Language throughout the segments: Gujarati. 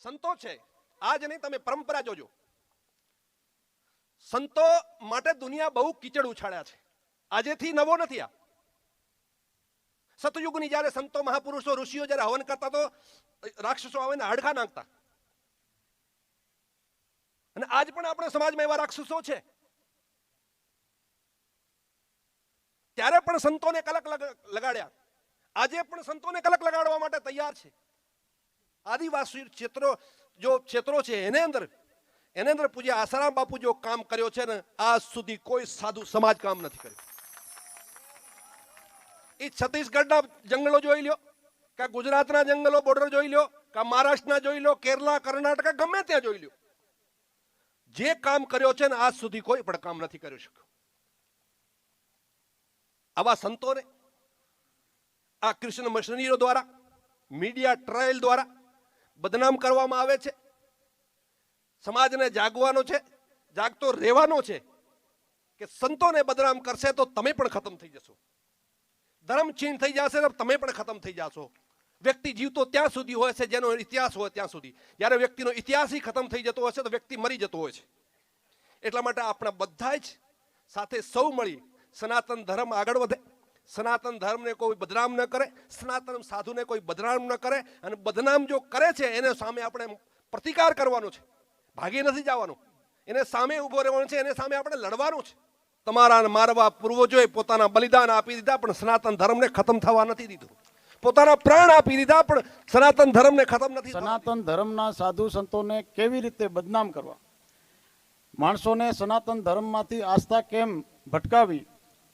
સંતો છે, આજ નહીં તમે પરંપરા જોજો, સંતો માટે દુનિયા બહુ કીચડ ઉછાળ્યા છે. આજેથી નવો નથી. આ સતયુગની જ્યારે સંતો મહાપુરુષો ઋષિઓ જ્યારે હવન કરતા તો રાક્ષસો આવીને હાડકા નાખતા, અને આજ પણ આપણા સમાજમાં એવા રાક્ષસો છે. ત્યારે પણ સંતોને કલક લગાડ્યા, આજે પણ સંતોને કલક લગાડવા માટે તૈયાર છે. આદિવાસી ક્ષેત્રો છે એને અંદર પૂજ્ય આસારામ બાપુ જો કામ કર્યો છે ને, આજ સુધી કોઈ સાધુ સમાજ કામ નથી કર્યું. એ છત્તીસગઢના જંગલો જોઈ લો, કે ગુજરાતના જંગલો બોર્ડર જોઈ લો, કે મહારાષ્ટ્રના જોઈ લો, કેરલા, કર્ણાટક, ગમે ત્યાં જોઈ લો, જે કામ કર્યો છે ને આજ સુધી કોઈ પણ કામ નથી કરી શક્યું. આવા સંતોને આ કૃષ્ણ મિશનરીઓ દ્વારા, મીડિયા ટ્રાયલ દ્વારા બદનામ કરવામાં આવે છે. સમાજને જાગવાનો છે, જાગતો રહેવાનો છે કે સંતોને બદનામ કરશે તો તમે પણ ખતમ થઈ જશો, ધર્મ છીણ થઈ જશે તો તમે પણ ખતમ થઈ જશો. વ્યક્તિ જીવતો ત્યાં સુધી હોય છે જેનો ઇતિહાસ હોય ત્યાં સુધી. જ્યારે વ્યક્તિનો ઇતિહાસ ખતમ થઈ જતો હોય છે તો વ્યક્તિ મરી જતો હોય છે. એટલા માટે આપણે બધા જ સાથે સૌ મળી સનાતન ધર્મ આગળ વધે, સનાતન ધર્મને કોઈ બદનામ ન કરે, સનાતન સાધુને કોઈ બદનામ ન કરે, અને બદનામ જો કરે છે એને સામે આપણે પ્રતિકાર કરવાનો છે, ભાગી નથી જવાનું, એને સામે ઉભો રહેવાનું છે, એને સામે આપણે લડવાનું છે. તમારા મારવા પૂર્વજોએ પોતાના બલિદાન આપી દીધા પણ સનાતન ધર્મને ખતમ થવા નથી દીધું. પોતાના પ્રાણ આપી દીધા પણ સનાતન ધર્મને ખતમ નથી. સનાતન ધર્મના સાધુ સંતોને કેવી રીતે બદનામ કરવા, માણસોને સનાતન ધર્મમાંથી આસ્થા કેમ ભટકાવી,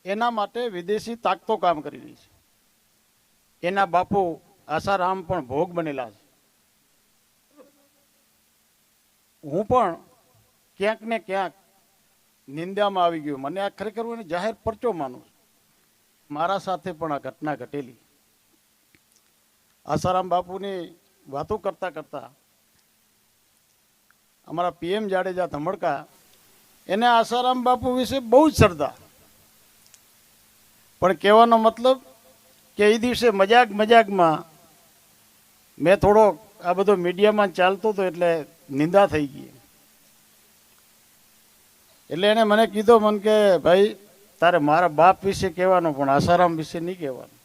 એના માટે વિદેશી તાકતો કામ કરી રહી છે. એના બાપુ આસારામ પણ ભોગ બનેલા છે. હું પણ ક્યાંક ને ક્યાંક નિંદામાં આવી ગયો. મને આ ખરેખર હું એને જાહેર પરચો માનું છું. મારા સાથે પણ આ ઘટના ઘટેલી. આસારામ બાપુની વાતો કરતા કરતા અમારા PM જાડેજા ધમડકા, એને આસારામ બાપુ વિશે બહુ જ શ્રદ્ધા, પણ કહેવાનો મતલબ કે એ દિવસે મજાકમાં મેં થોડો આ બધો મીડિયામાં ચાલતો હતો એટલે નિંદા થઈ ગઈ. એટલે એને મને કીધો મને કે ભાઈ તારે મારા બાપ વિશે કહેવાનું પણ આસારામ વિશે નહીં કહેવાનું.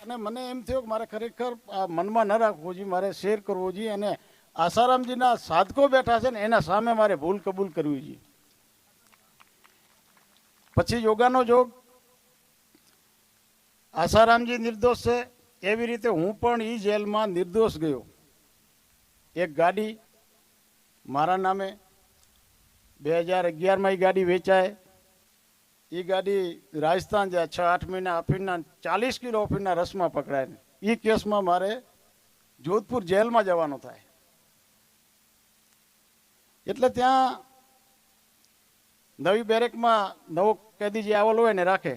અને મને એમ થયું કે મારે ખરેખર આ મનમાં ન રાખવું જોઈએ, મારે શેર કરવો જોઈએ, અને આસારામજીના સાધકો બેઠા છે ને એના સામે મારે ભૂલ કબૂલ કરવી જોઈએ. પછી યોગાનો જોગ, આસારામજી નિર્દોષ છે એવી રીતે હું પણ એ જેલમાં નિર્દોષ ગયો. એક ગાડી મારા નામે 2011માં એ ગાડી વેચાય. એ ગાડી રાજસ્થાન જાય, 6-8 મહિના અફીણના 40 કિલો અફીણના રસમાં પકડાય. એ કેસમાં મારે જોધપુર જેલમાં જવાનું થાય. એટલે ત્યાં નવી બેરેકમાં નવો કેદી જે આવેલો હોય ને રાખે,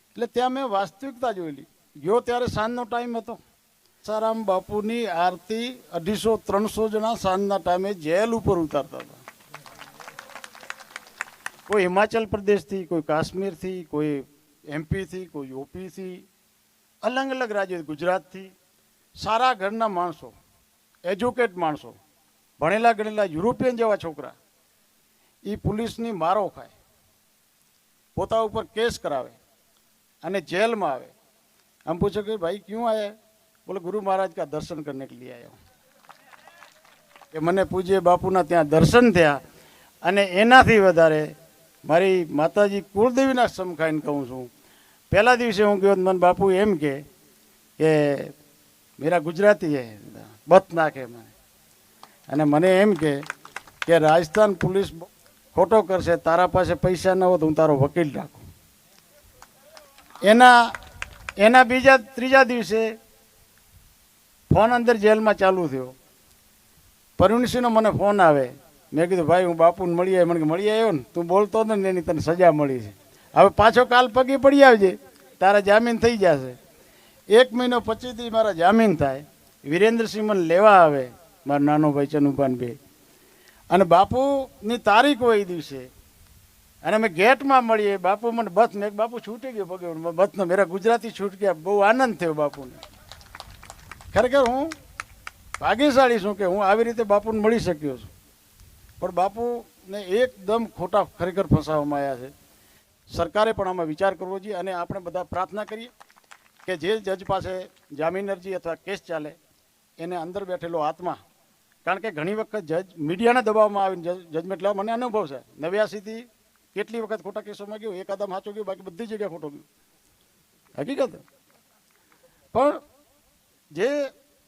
એટલે ત્યાં મેં વાસ્તવિકતા જોયેલી. ગયો ત્યારે સાંજનો ટાઈમ હતો. આસારામ બાપુની આરતી 250-300 જણા સાંજના ટાઈમે જેલ ઉપર ઉતારતા હતા. કોઈ હિમાચલ પ્રદેશથી, કોઈ કાશ્મીરથી, કોઈ MP થી, કોઈ UPથી, અલગ અલગ રાજ્યો, ગુજરાતથી, સારા ઘરના માણસો, એજ્યુકેટ માણસો, ભણેલા ગણેલા યુરોપિયન જેવા છોકરા, એ પોલીસની મારો ખાય, પોતા ઉપર કેસ કરાવે અને જેલમાં આવે. हम पूछो कि भाई क्यों आया? बोले गुरु महाराज का दर्शन करने के लिए आया हूँ. કે મને પૂજ્ય બાપુના ત્યાં દર્શન થયા, અને એનાથી વધારે મારી માતાજી કુળદેવીના સમખાઈને કહું છું. પહેલા દિવસે હું ગયો મને બાપુ એમ કે મેરા ગુજરાતી હે, બત નાખે મને, અને મને એમ કે રાજસ્થાન પોલીસ ખોટો કરશે, તારા પાસે પૈસા ન હોય તો હું તારો વકીલ રાખું. એના બીજા ત્રીજા દિવસે ફોન અંદર જેલમાં ચાલુ થયો. પરવીણસિંહનો મને ફોન આવે. મેં કીધું ભાઈ હું બાપુને મળી આવ્યો. મને કે મળી આવ્યો ને, તું બોલતો ને એની તને સજા મળી છે, હવે પાછો કાલ પગે પડી આવજે, તારા જામીન થઈ જશે. 1 મહિનો પછીથી મારા જામીન થાય. વિરેન્દ્રસિંહ મને લેવા આવે, મારો નાનો ભાઈ ચનુભાન બે, અને બાપુની તારીખ હોય એ દિવસે, અને અમે ગેટમાં મળીએ. બાપુ મને બસ, મેં બાપુ છૂટી ગયો પગે, બસનો મેરા ગુજરાતી છૂટ ગયા. બહુ આનંદ થયો બાપુને. ખરેખર હું ભાગ્યશાળી છું કે હું આવી રીતે બાપુને મળી શક્યો છું. પણ બાપુને એકદમ ખોટા ખરેખર ફસાવવામાં આવ્યા છે. સરકારે પણ આમાં વિચાર કરવો જોઈએ અને આપણે બધા પ્રાર્થના કરીએ કે જે જજ પાસે જામીન અરજી અથવા કેસ ચાલે એને અંદર બેઠેલો આત્મા, કારણ કે ઘણી વખત જજ મીડિયાના દબાવમાં આવીને જજમેન્ટ લેવા મને અનુભવ છે. 89થી કેટલી વખત ખોટા કેસોમાં ગયો, એક આદમ સાચો ગયો, બાકી બધી જગ્યાએ ખોટો ગયો. હકીકત. પણ જે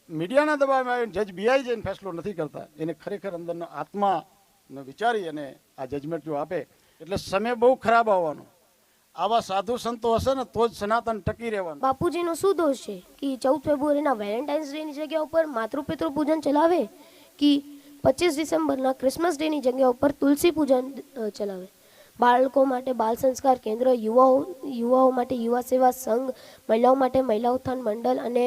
મીડિયાના દબાવમાં આવીને જજ બીઆઈ જઈને ફેસલો નથી કરતા, એને ખરેખર અંદરનો આત્માને વિચારી અને આ જજમેન્ટ જો આપે એટલે સમય બહુ ખરાબ આવવાનો. આવા સાધુ સંતો હશે ને તો જ સનાતન ટકી રહેવાનું. બાપુજીનો શું દોષ છે કે 14 ફેબ્રુઆરીના વેલેન્ટાઇન્સ ડેની જગ્યા ઉપર માતૃપિતૃ પૂજન ચલાવે કે 25 ડિસેમ્બરના ક્રિસમસ ડેની જગ્યા ઉપર તુલસી પૂજન ચલાવે? બાળકો માટે બાલ સંસ્કાર કેન્દ્ર, યુવાઓ માટે યુવા સેવા સંઘ, મહિલાઓ માટે મહિલા ઉત્થાન મંડળ અને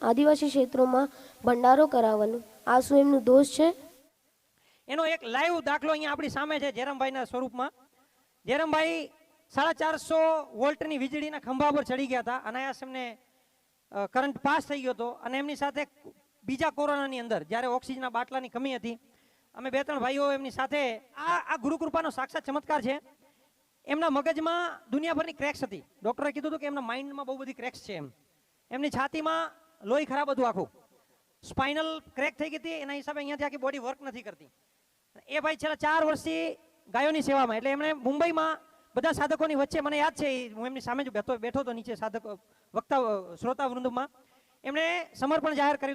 આદિવાસી ક્ષેત્રોમાં ભંડારો કરાવવાનું, આ શું એમનું દોષ છે? એનો એક લાઈવ દાખલો અહીંયા આપણી સામે છે જયરામભાઈના સ્વરૂપમાં. જયરામભાઈ 450 વોલ્ટની વીજળીના ખંભા પર ચડી ગયા હતા. અનાયાસ એમને કરંટ પાસ થઈ ગયો હતો અને એમની સાથે બીજા કોરોનાની અંદર જ્યારે ઓક્સિજનના બાટલાની કમી હતી, અમે 2-3 ભાઈઓ એમની સાથે આ ગુરુકૃપાનો સાક્ષાત ચમત્કાર છે. એમના મગજમાં દુનિયાભરની ક્રેક્સ હતી. ડૉક્ટરે કીધું હતું કે એમના માઇન્ડમાં બહુ બધી ક્રેક્સ છે. એમની છાતીમાં લોહી ખરાબ હતું, આખું સ્પાઇનલ ક્રેક થઈ ગઈ હતી. એના હિસાબે અહીંયાથી આખી બોડી વર્ક નથી કરતી. એ ભાઈ છેલ્લા 4 વર્ષથી ગાયોની સેવામાં, એટલે એમણે મુંબઈમાં બધા સાધકોની વચ્ચે, મને યાદ છે હું એમની સામે જ બેઠો હતો નીચે સાધક વક્તા શ્રોતા વૃંદમાં, એમણે સમર્પણ જાહેર કર્યું